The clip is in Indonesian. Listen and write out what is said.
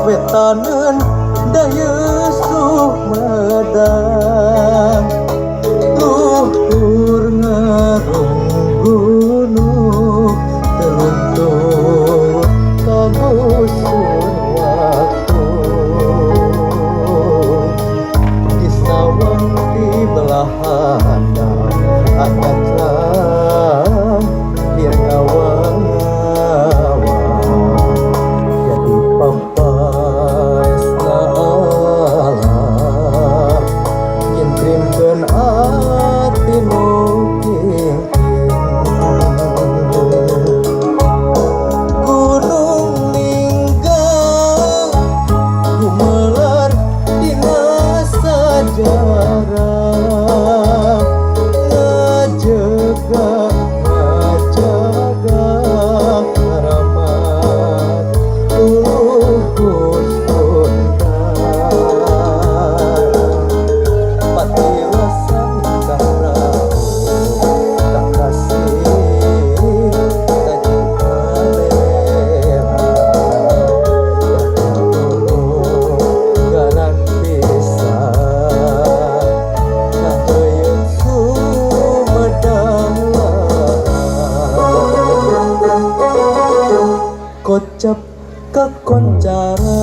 wetaneun daya Sumedang luhur ngarung gunung teruntuk kagusur waktu di sawang di belahan ada terang biar ngawang-ngawang jadi pampais na alam nyentrimkeun ati nu gunung linggang gumelar dina sajarah ngajaga karamat luhur Sunda patilasan kahramu kakasih taji kalela ganan pisan kaheyeun Sumedang kocap kakoncara